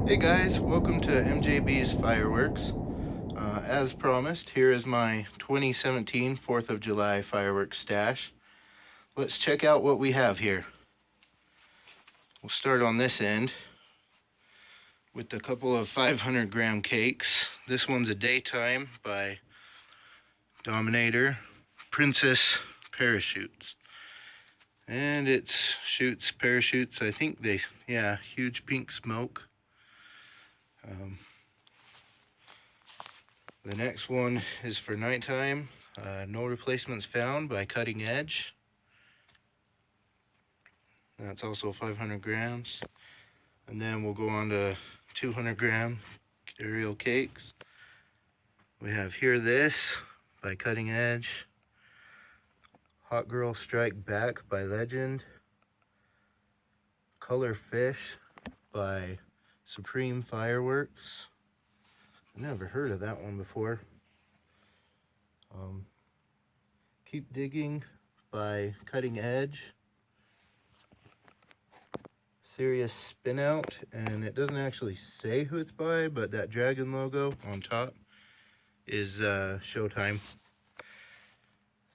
Hey guys, welcome to MJB's Fireworks. As promised, here is my 2017 4th of July fireworks stash. Let's check out what we have here. We'll start on this end with a couple of 500-gram cakes. This one's a Daytime by Dominator Princess Parachutes. And it shoots parachutes, I think huge pink smoke. The next one is for nighttime. No Replacements Found by Cutting Edge. That's also 500 grams. And then we'll go on to 200-gram aerial cakes. We have Hear This by Cutting Edge. Hot Girl Strike Back by Legend. Color Fish by Supreme Fireworks. I never heard of that one before. Keep Digging by Cutting Edge. Serious Spin Out, and it doesn't actually say who it's by, but that dragon logo on top is Showtime.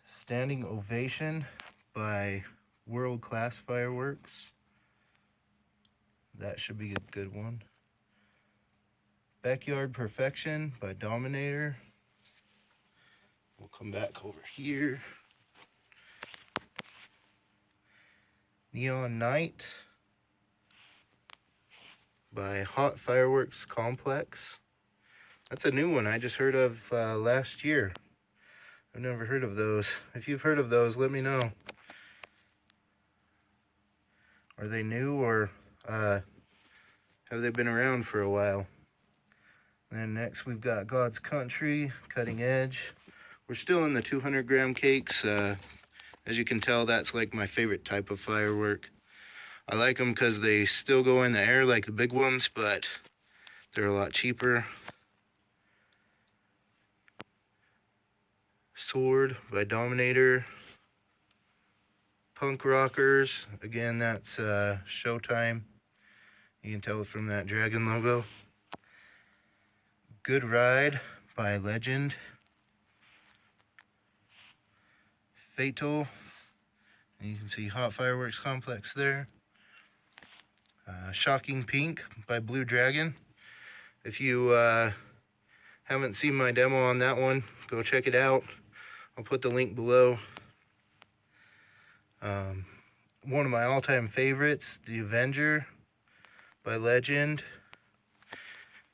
Standing Ovation by World Class Fireworks. That should be a good one. Backyard Perfection by Dominator. We'll come back over here. Neon Night by Hot Fireworks Complex. That's a new one I just heard of last year. I've never heard of those. If you've heard of those, let me know. Are they new or have they been around for a while? And then next we've got God's Country, Cutting Edge. We're still in the 200-gram cakes. As you can tell, that's like my favorite type of firework. I like them because they still go in the air like the big ones, but they're a lot cheaper. Sword by Dominator. Punk Rockers, again, that's Showtime. You can tell from that dragon logo. Good Ride by Legend. Fatal, and you can see Hot Fireworks Complex there. Shocking Pink by Blue Dragon. If you haven't seen my demo on that one, go check it out. I'll put the link below. One of my all-time favorites, The Avenger by Legend.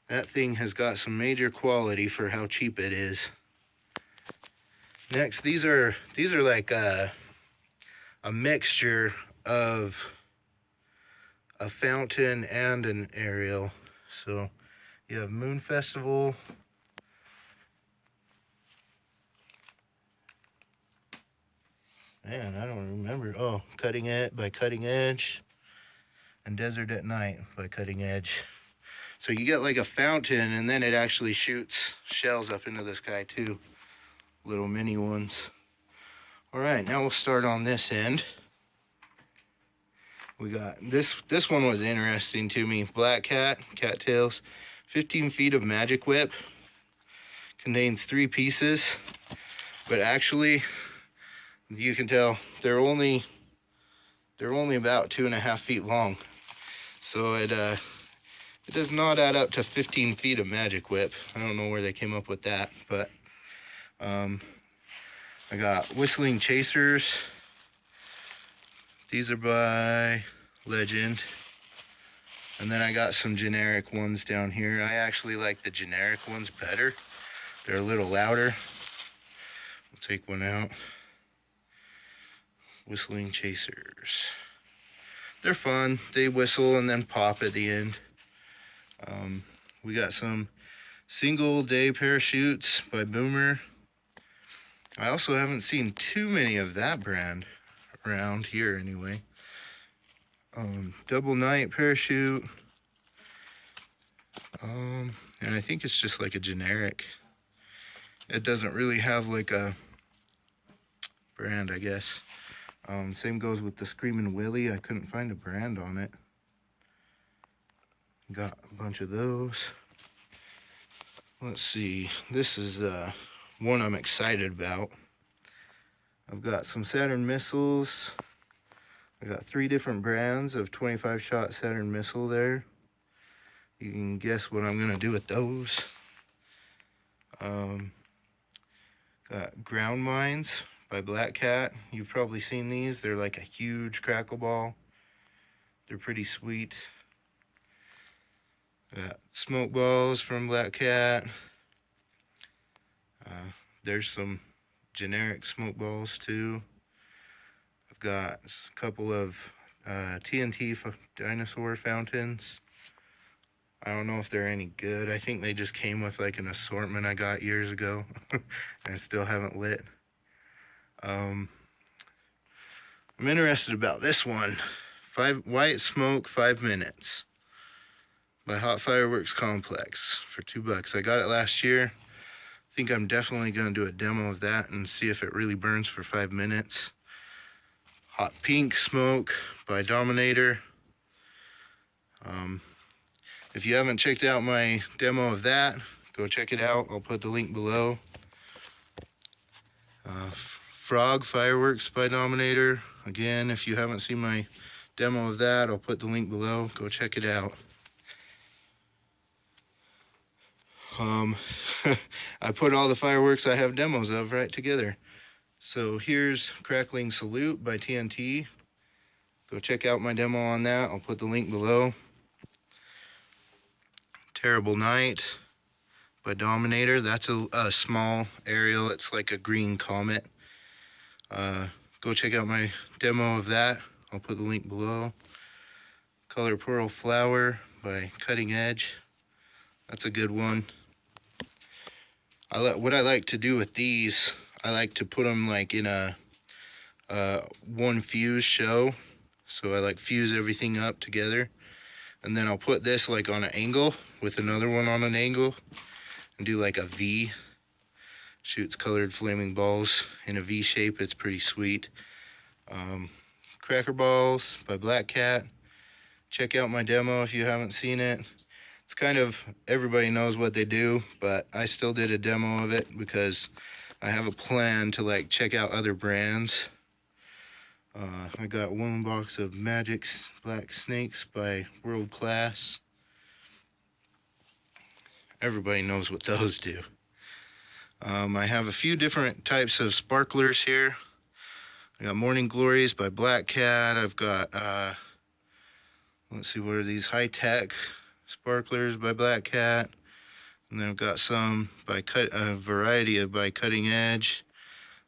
That thing has got some major quality for how cheap it is. Next, these are like a mixture of a fountain and an aerial. So you have Moon Festival. Man, I don't remember. Oh, Cutting Edge by Cutting Edge. And Desert at Night by Cutting Edge. So you get like a fountain, and then it actually shoots shells up into the sky too. Little mini ones. All right, now we'll start on this end. We got this one was interesting to me. Black Cat, Cattails, 15 feet of magic whip. Contains 3 pieces, but actually you can tell they're only about 2.5 feet long. So it does not add up to 15 feet of magic whip. I don't know where they came up with that, but I got Whistling Chasers. These are by Legend. And then I got some generic ones down here. I actually like the generic ones better. They're a little louder. We'll take one out. Whistling Chasers. They're fun. They whistle and then pop at the end. We got some Single Day Parachutes by Boomer. I also haven't seen too many of that brand around here anyway. Double Night Parachute. And I think it's just like a generic. It doesn't really have like a brand, I guess. Same goes with the Screamin' Willie. I couldn't find a brand on it. Got a bunch of those. Let's see, this is one I'm excited about. I've got some Saturn missiles. I got 3 different brands of 25-shot Saturn missile there. You can guess what I'm gonna do with those. Got ground mines by Black Cat. You've probably seen these. They're like a huge crackle ball. They're pretty sweet. Got smoke balls from Black Cat. There's some generic smoke balls too. I've got a couple of TNT dinosaur fountains. I don't know if they're any good. I think they just came with like an assortment I got years ago and I still haven't lit. I'm interested about this one. White Smoke 5 minutes by Hot Fireworks Complex for $2. I got it last year. I think I'm definitely going to do a demo of that and see if it really burns for 5 minutes. Hot Pink Smoke by Dominator. If you haven't checked out my demo of that, go check it out. I'll put the link below. Frog Fireworks by Dominator. Again, if you haven't seen my demo of that, I'll put the link below. Go check it out. I put all the fireworks I have demos of right together. So here's Crackling Salute by TNT. Go check out my demo on that. I'll put the link below. Terrible Night by Dominator. That's a small aerial. It's like a green comet. Go check out my demo of that. I'll put the link below. Color Pearl Flower by Cutting Edge. That's a good one. What I like to do with these, I like to put them like in a one fuse show. So I like fuse everything up together. And then I'll put this like on an angle with another one on an angle and do like a V. Shoots colored flaming balls in a V shape. It's pretty sweet. Cracker Balls by Black Cat. Check out my demo if you haven't seen it. It's kind of, everybody knows what they do, but I still did a demo of it because I have a plan to like check out other brands. I got one box of Magic's Black Snakes by World Class. Everybody knows what those do. I have a few different types of sparklers here. I got Morning Glories by Black Cat. I've got, let's see, what are these? High Tech sparklers by Black Cat. And then I've got some by a variety of by Cutting Edge.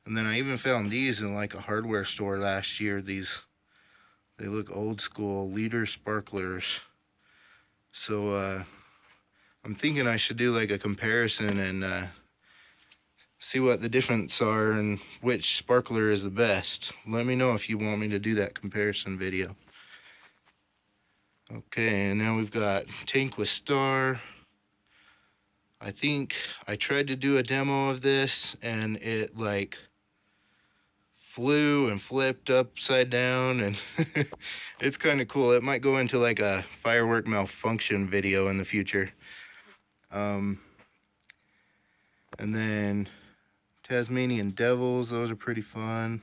And then I even found these in like a hardware store last year. They look old school, liter sparklers. So I'm thinking I should do like a comparison and see what the difference are and which sparkler is the best. Let me know if you want me to do that comparison video. Okay, and now we've got Tank with Star. I think I tried to do a demo of this and it like flew and flipped upside down and it's kind of cool. It might go into like a firework malfunction video in the future. And then Tasmanian Devils, those are pretty fun.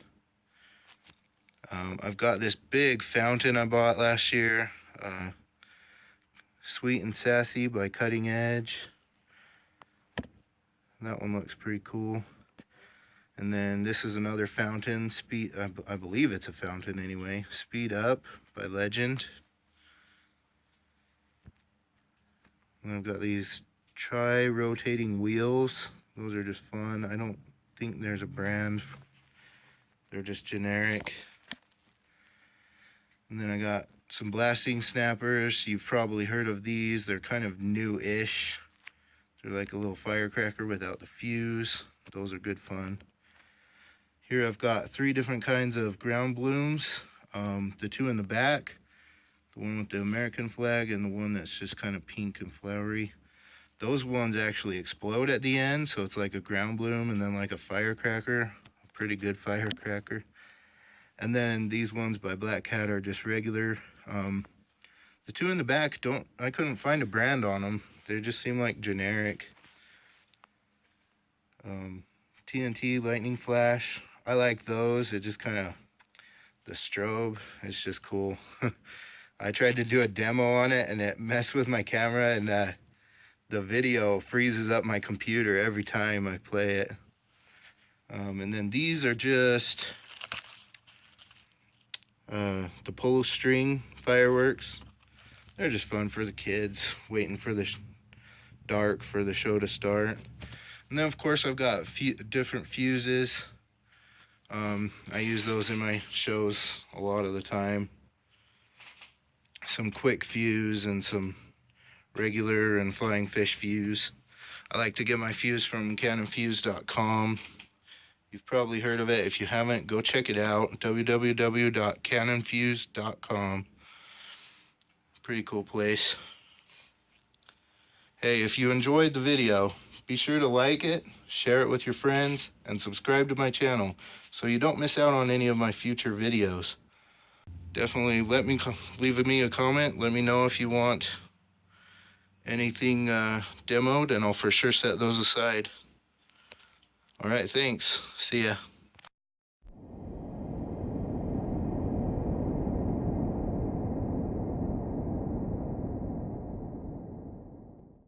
I've got this big fountain I bought last year. Sweet and Sassy by Cutting Edge. That one looks pretty cool. And then this is another fountain, I believe it's a fountain anyway. Speed Up by Legend. And I've got these tri-rotating wheels. Those are just fun. I don't think there's a brand. They're just generic. And then I got some blasting snappers. You've probably heard of these. They're kind of new-ish. They're like a little firecracker without the fuse. Those are good fun. Here I've got 3 different kinds of ground blooms. The 2 in the back, the one with the American flag and the one that's just kind of pink and flowery. Those ones actually explode at the end, so it's like a ground bloom and then like a firecracker. A pretty good firecracker. And then these ones by Black Cat are just regular. The two in the back I couldn't find a brand on them. They just seem like generic. TNT lightning flash. I like those. It just kind of, the strobe, it's just cool. I tried to do a demo on it and it messed with my camera, and the video freezes up my computer every time I play it. And then these are just the polo string fireworks. They're just fun for the kids, waiting for the dark for the show to start. And then of course I've got different fuses. I use those in my shows a lot of the time. Some quick fuse and some regular and flying fish fuse. I like to get my fuse from canonfuse.com. You've probably heard of it. If you haven't, go check it out. www.canonfuse.com. Pretty cool place. Hey, if you enjoyed the video, be sure to like it, share it with your friends, and subscribe to my channel so you don't miss out on any of my future videos. Definitely leave me a comment. Let me know if you want anything demoed, and I'll for sure set those aside. All right, thanks. See ya.